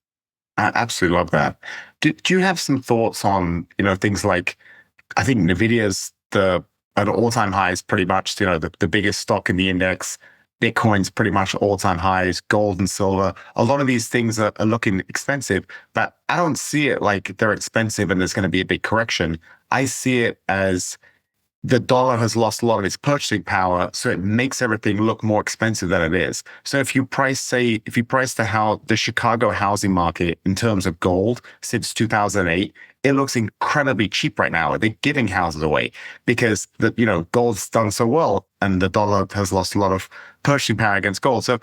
I absolutely love that. Do you have some thoughts on, things like, I think NVIDIA's at all-time highs, pretty much, the biggest stock in the index. Bitcoin's pretty much all-time highs, gold and silver. A lot of these things are looking expensive, but I don't see it like they're expensive and there's going to be a big correction. I see it as the dollar has lost a lot of its purchasing power, so it makes everything look more expensive than it is. So if you price the Chicago housing market in terms of gold since 2008, it looks incredibly cheap right now. They're giving houses away because gold's done so well and the dollar has lost a lot of purchasing power against gold. So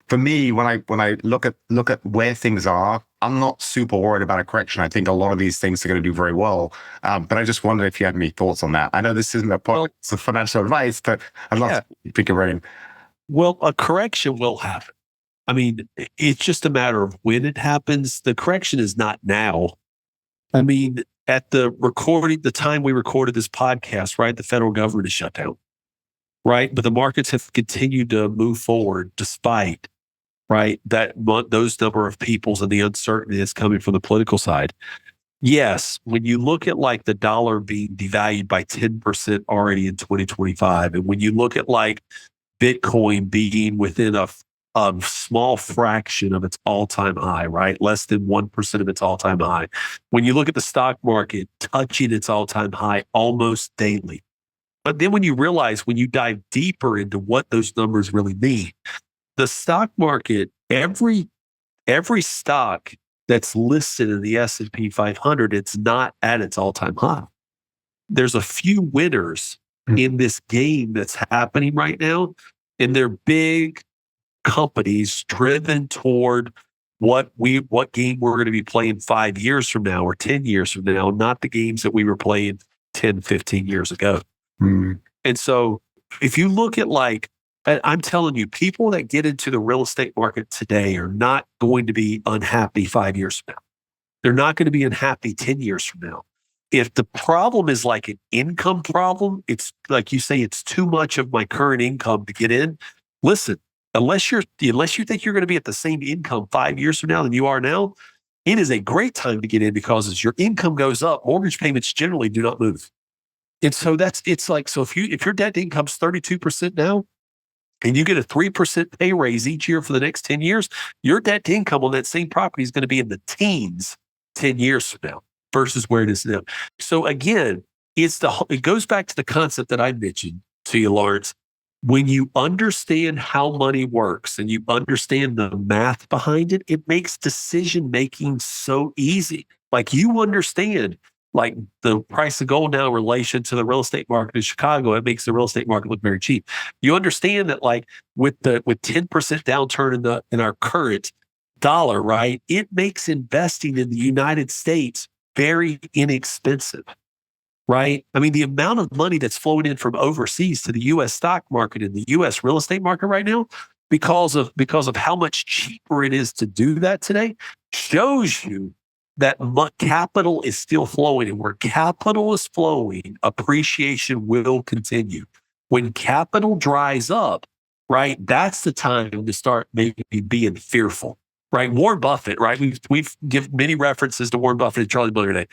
for me, when I look at where things are, I'm not super worried about a correction. I think a lot of these things are going to do very well. But I just wondered if you had any thoughts on that. I know this isn't a podcast of financial advice, but I'd love to pick your brain. Well, a correction will happen. It's just a matter of when it happens. The correction is not now. I mean, at the time we recorded this podcast, right, the federal government is shut down, right? But the markets have continued to move forward despite, right, those number of peoples and the uncertainty that's coming from the political side. Yes, when you look at like the dollar being devalued by 10% already in 2025, and when you look at like Bitcoin being within a small fraction of its all-time high, right? Less than 1% of its all-time high. When you look at the stock market touching its all-time high almost daily. But then when you realize, when you dive deeper into what those numbers really mean, the stock market, every stock that's listed in the S&P 500, it's not at its all-time high. There's a few winners in this game that's happening right now, and they're big companies driven toward what game we're going to be playing 5 years from now or 10 years from now, not the games that we were playing 10, 15 years ago. Mm. And so if you look at like, I'm telling you, people that get into the real estate market today are not going to be unhappy 5 years from now. They're not going to be unhappy 10 years from now. If the problem is like an income problem, it's like you say, it's too much of my current income to get in. Listen, unless you think you're going to be at the same income 5 years from now than you are now, it is a great time to get in, because as your income goes up, mortgage payments generally do not move. And so it's like, so if your debt to income's 32% now, and you get a 3% pay raise each year for the next 10 years, your debt to income on that same property is going to be in the teens 10 years from now versus where it is now. So again, it goes back to the concept that I mentioned to you, Lawrence. When you understand how money works and you understand the math behind it, it makes decision making so easy. Like, you understand like the price of gold now in relation to the real estate market in Chicago, it makes the real estate market look very cheap. You understand that like with 10% downturn in our current dollar, right? It makes investing in the United States very inexpensive, right? I mean, the amount of money that's flowing in from overseas to the US stock market and the US real estate market right now, because of how much cheaper it is to do that today, shows you that capital is still flowing. And where capital is flowing, appreciation will continue. When capital dries up, right, that's the time to start maybe being fearful, right? Warren Buffett, right? We've given many references to Warren Buffett and Charlie Munger today.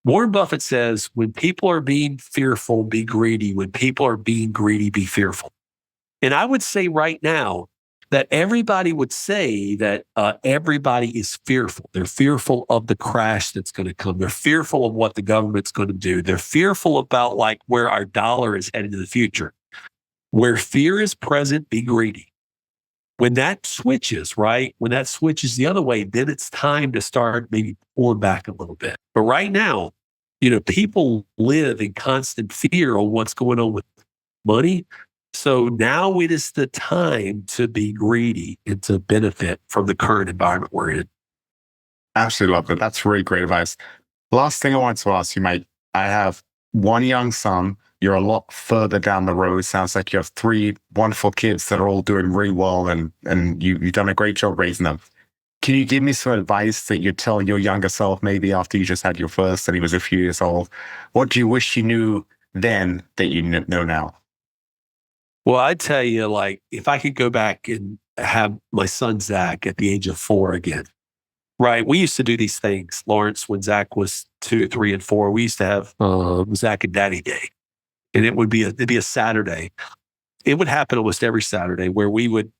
Warren Buffett says, when people are being fearful, be greedy. When people are being greedy, be fearful. And I would say right now that everybody would say that everybody is fearful. They're fearful of the crash that's going to come. They're fearful of what the government's going to do. They're fearful about like where our dollar is headed in the future. Where fear is present, be greedy. When that switches, right? When that switches the other way, then it's time to start maybe pulling back a little bit. But right now, people live in constant fear on what's going on with money. So now it is the time to be greedy and to benefit from the current environment we're in. Absolutely love it. That's really great advice. Last thing I want to ask you, mate. I have one young son. You're a lot further down the road. Sounds like you have three wonderful kids that are all doing really well, and you've done a great job raising them. Can you give me some advice that you'd tell your younger self, maybe after you just had your first and he was a few years old? What do you wish you knew then that you know now? Well, I'd tell you, like, if I could go back and have my son Zach at the age of 4 again, right? We used to do these things, Lawrence, when Zach was 2, 3, and 4. We used to have Zach and Daddy Day, and it'd be a Saturday. It would happen almost every Saturday where we would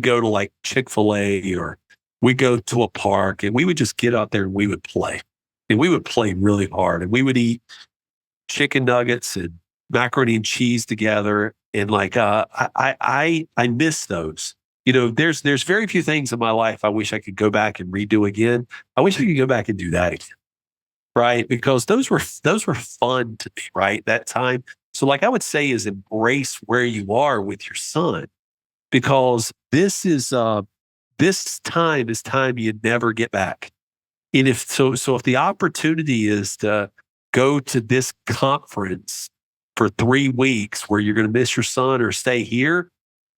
go to like Chick-fil-A, or we'd go to a park, and we would just get out there and we would play. And we would play really hard, and we would eat chicken nuggets and macaroni and cheese together. And like, I miss those. There's very few things in my life I wish I could go back and redo again. I wish I could go back and do that again, right? Because those were fun to me, right? That time. So like I would say is embrace where you are with your son, because this time is time you never get back. And if the opportunity is to go to this conference for 3 weeks where you're going to miss your son, or stay here,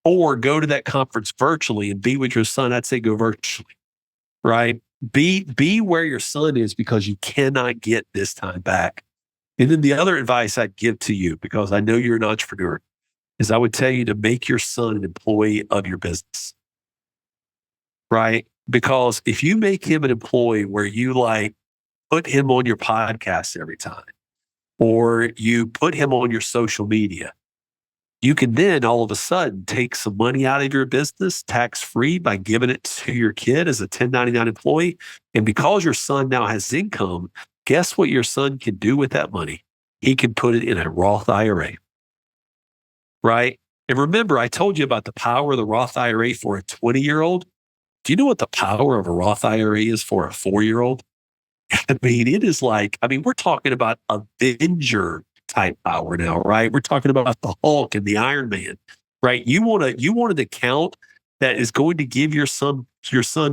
or go to that conference virtually and be with your son, I'd say go virtually, right? Be where your son is because you cannot get this time back. And then the other advice I'd give to you, because I know you're an entrepreneur, is I would tell you to make your son an employee of your business, right? Because if you make him an employee where you like put him on your podcast every time, or you put him on your social media, you can then all of a sudden take some money out of your business tax free by giving it to your kid as a 1099 employee. And because your son now has income, guess what your son can do with that money? He can put it in a Roth IRA, right? And remember, I told you about the power of the Roth IRA for a 20-year-old. Do you know what the power of a Roth IRA is for a 4-year-old? I mean, it is like, I mean, we're talking about Avenger type power now, right? We're talking about the Hulk and the Iron Man, right? You want an account that is going to give your son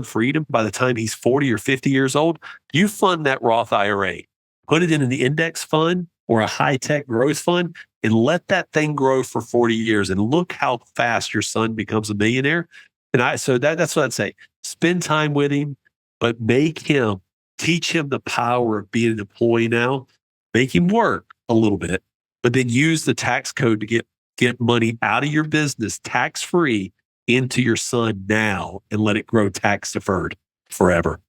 freedom by the time he's 40 or 50 years old. You fund that Roth IRA, put it in an index fund or a high tech growth fund, and let that thing grow for 40 years. And look how fast your son becomes a millionaire. So that's what I'd say. Spend time with him, but teach him the power of being an employee now. Make him work a little bit, but then use the tax code to get money out of your business tax free into your son now and let it grow tax deferred forever.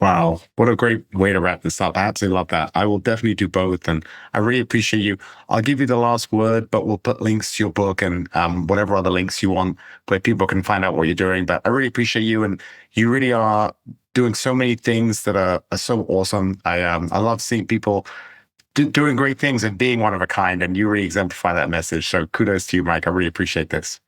Wow, what a great way to wrap this up. I absolutely love that. I will definitely do both. And I really appreciate you. I'll give you the last word, but we'll put links to your book and whatever other links you want where people can find out what you're doing. But I really appreciate you. And you really are doing so many things that are so awesome. I love seeing people doing great things and being one of a kind. And you really exemplify that message. So kudos to you, Mike. I really appreciate this.